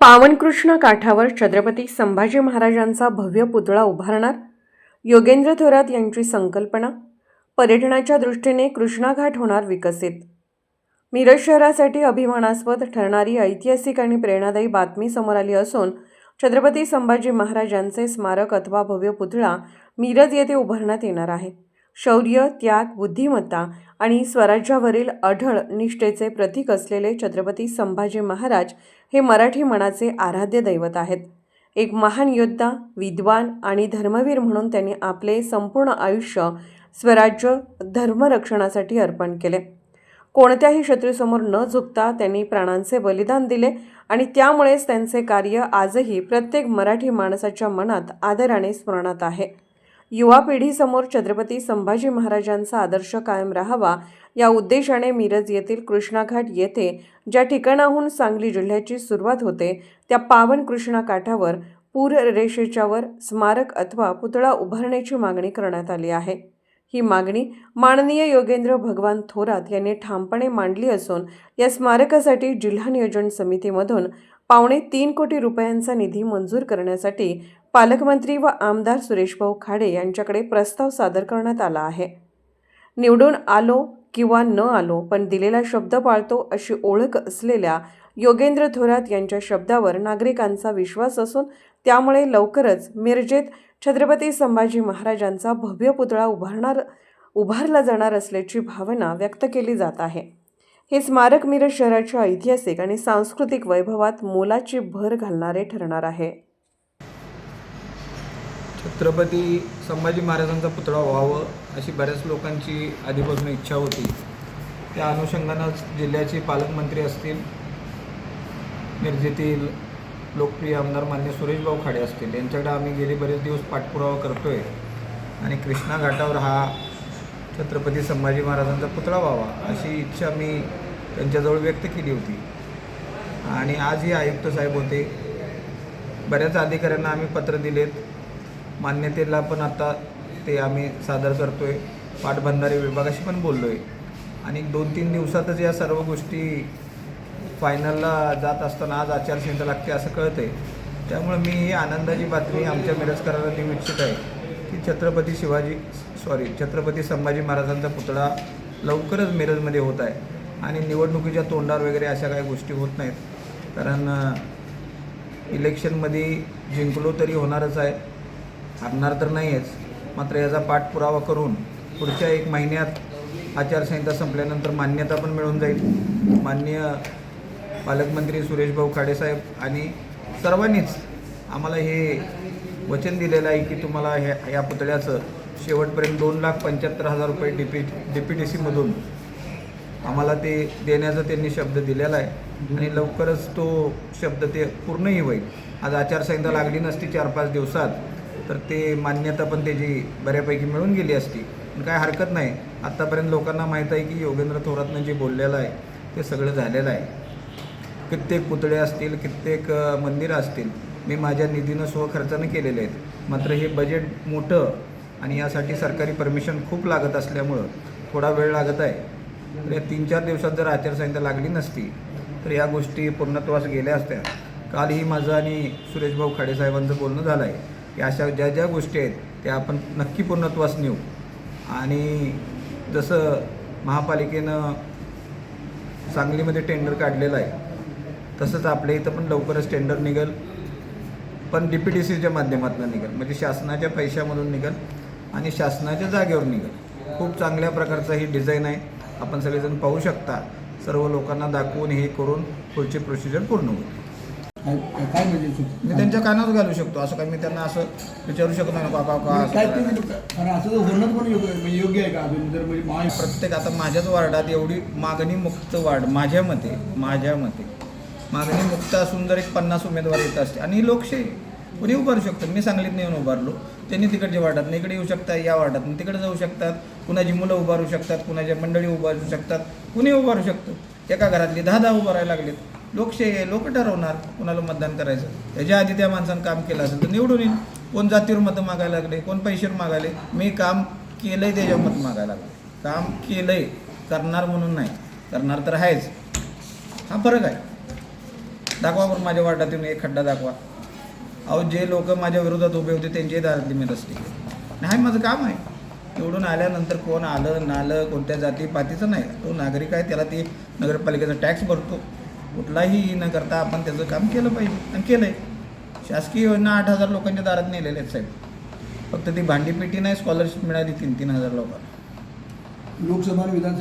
पावनकृष्णा काठावर छत्रपती संभाजी महाराजांचा भव्य पुतळा उभारणार. योगेंद्र थोरात यांची संकल्पना. पर्यटनाच्या दृष्टीने कृष्णा घाट होणार विकसित. मिरज शहरासाठी अभिमानास्पद ठरणारी ऐतिहासिक आणि प्रेरणादायी बातमी समोर आली असून छत्रपती संभाजी महाराजांचे स्मारक अथवा भव्य पुतळा मिरज येथे उभारण्यात येणार आहे. शौर्य, त्याग, बुद्धिमत्ता आणि स्वराज्यावरील अढळ निष्ठेचे प्रतीक असलेले छत्रपती संभाजी महाराज हे मराठी मनाचे आराध्य दैवत आहेत. एक महान योद्धा, विद्वान आणि धर्मवीर म्हणून त्यांनी आपले संपूर्ण आयुष्य स्वराज्य धर्मरक्षणासाठी अर्पण केले. कोणत्याही शत्रूसमोर न झुकता त्यांनी प्राणांचे बलिदान दिले आणि त्यामुळेच त्यांचे कार्य आजही प्रत्येक मराठी माणसाच्या मनात आदराने स्मरणात आहे. युवा पिढीसमोर छत्रपती संभाजी महाराजांचा आदर्श कायम राहावा या उद्देशाने मिरज येथील कृष्णा घाट येथे ज्या ठिकाणाहून सांगली जिल्ह्याची सुरुवात होते त्या पावन कृष्णा काठावर पूररेषेच्यावर स्मारक अथवा पुतळा उभारण्याची मागणी करण्यात आली आहे. ही मागणी माननीय योगेंद्र भगवान थोरात यांनी ठामपणे मांडली असून या स्मारकासाठी जिल्हा नियोजन समितीमधून 3.25 कोटी रुपयांचा निधी मंजूर करण्यासाठी पालकमंत्री व आमदार सुरेशभाऊ खाडे यांच्याकडे प्रस्ताव सादर करण्यात आला आहे. निवडून आलो किंवा न आलो पण दिलेला शब्द पाळतो अशी ओळख असलेल्या योगेंद्र थोरात यांच्या शब्दावर नागरिकांचा विश्वास असून त्यामुळे लवकरच मिरजेत छत्रपती संभाजी महाराजांचा भव्य पुतळा उभारला जाणार असल्याची भावना व्यक्त केली जात आहे. हे स्मारक मिरज शहराच्या ऐतिहासिक आणि सांस्कृतिक वैभवात मोलाची भर घालणारे ठरणार आहे. छत्रपती संभाजी महाराजांचा पुतळा व्हावं अशी बऱ्याच लोकांची आधीपासून इच्छा होती. त्या अनुषंगानं जिल्ह्याचे पालकमंत्री असतील, मिरजेतील लोकप्रिय आमदार मान्य सुरेशभाऊ खाडे असतील, यांच्याकडे आम्ही गेले बरेच दिवस पाठपुरावा करतो आहे आणि कृष्णा घाटावर हा छत्रपती संभाजी महाराजांचा पुतळा व्हावा अशी इच्छा मी त्यांच्याजवळ व्यक्त केली होती. आणि आजही आयुक्त साहेब होते, बऱ्याच अधिकाऱ्यांना आम्ही पत्र दिलेत, मान्यतेला पण आता ते आम्ही सादर करतो आहे. पाटबंधारे विभागाशी पण बोललो आहे आणि 2-3 दिवसातच या सर्व गोष्टी फायनलला जात असताना आज आचारसंहिता लागते असं कळतं आहे. त्यामुळे मी ही आनंदाची बातमी आमच्या मिरजकरांना देऊ इच्छित आहे की छत्रपती संभाजी महाराजांचा पुतळा लवकरच मिरजमध्ये होत आहे आणि निवडणुकीच्या तोंडावर वगैरे अशा काही गोष्टी होत नाहीत. कारण इलेक्शनमध्ये जिंकलो तरी होणारच आहे, हरणार तर नाहीच. मात्र याचा पाठपुरावा करून पुढच्या 1 महिन्यात आचारसंहिता संपल्यानंतर मान्यता पण मिळून जाईल. माननीय पालकमंत्री सुरेशभाऊ खाडेसाहेब आणि सर्वांनीच आम्हाला हे वचन दिलेलं आहे की तुम्हाला या पुतळ्याचं शेवटपर्यंत 2,75,000 रुपये DPTCमधून आम्हाला ते देण्याचा त्यांनी शब्द दिलेला आहे आणि लवकरच तो शब्द ते पूर्णही होईल. आज आचारसंहिता लागली नसती 4-5 दिवसात तर ते मान्यता पण त्याची बऱ्यापैकी मिळून गेली असती. पण काय हरकत नाही, आत्तापर्यंत लोकांना माहीत आहे की योगेंद्र थोरातनं जे बोललेलं आहे ते सगळं झालेलं आहे. कित्येक पुतळे असतील, कित्येक मंदिरं असतील, मी माझ्या निधीनं स्वखर्चानं केलेले आहेत. मात्र हे बजेट मोठं आणि यासाठी सरकारी परमिशन खूप लागत असल्यामुळं थोडा वेळ लागत आहे. तर या 3-4 दिवसात जर आचारसंहिता लागली नसती तर या गोष्टी पूर्णत्वास गेल्या असत्या. कालही माझं आणि सुरेशभाऊ खाडे साहेबांचं बोलणं झालं आहे की अशा ज्या गोष्टी आहेत त्या आपण नक्की पूर्णत्वास नेऊ. आणि जसं महापालिकेनं सांगलीमध्ये टेंडर काढलेलं आहे तसंच आपल्या इथं पण लवकरच टेंडर निघेल, पण DPTCच्या माध्यमातून निघेल, म्हणजे शासनाच्या पैशामधून निघेल आणि शासनाच्या जागेवर निघेल. खूप चांगल्या प्रकारचं ही डिझाईन आहे, आपण सगळेजण पाहू शकता. सर्व लोकांना दाखवून हे करून पुढची प्रोसिजर पूर्ण होईल. काय म्हणजे मी त्यांच्या कानावर घालू शकतो, असं काय मी त्यांना असं विचारू शकत नाही असं होणं पण योग्य आहे का अजून जर म्हणजे प्रत्येक आता माझ्याच वार्डात एवढी मागणी मुक्त वार्ड माझ्या मते मागणी मुक्त असून जर एक 50 उमेदवार येत असते आणि लोकशाही कुणी उभारू शकतो. मी सांगलीत येऊन उभारलो, त्यांनी तिकडच्या वार्डात इकडे येऊ शकतात, या वार्डात तिकडे जाऊ शकतात, कुणाची मुलं उभारू शकतात, कुणाच्या मंडळी उभारू शकतात, कुणी उभारू शकतो. एका घरातली 10 उभारायला लागलेत. लोकशाही आहे, लोक ठरवणार कुणाला मतदान करायचं. त्याच्या आधी त्या माणसानं काम केलं असेल तर निवडून येईल. कोण जातीवर मतं मागायला लागले, कोण पैशावर मागायले, मी काम केलंय त्याच्यावर मतं मागायला लागले. काम केलंय, करणार म्हणून नाही, करणार तर आहेच. हा फरक आहे. दाखवा बरं माझ्या वार्डातून एक खड्डा दाखवा. अहो जे लोक माझ्या विरोधात उभे होते त्यांच्याही दारातली मी रस्ते केले. नाही माझं काम आहे. निवडून आल्यानंतर कोण आलं नालं कोणत्या जातीपातीचं नाही. तो नागरिक आहे, त्याला ते नगरपालिकेचा टॅक्स भरतो. कुठलाही न करता आपण त्याचं काम केलं पाहिजे आणि केलं आहे. शासकीय योजना 8,000 लोकांच्या दारात नेलेल्या आहेत साहेब. फक्त ती भांडीपेटी नाही, स्कॉलरशिप मिळाली 3,000 लोकांना. लोकसभा आणि विधानसभा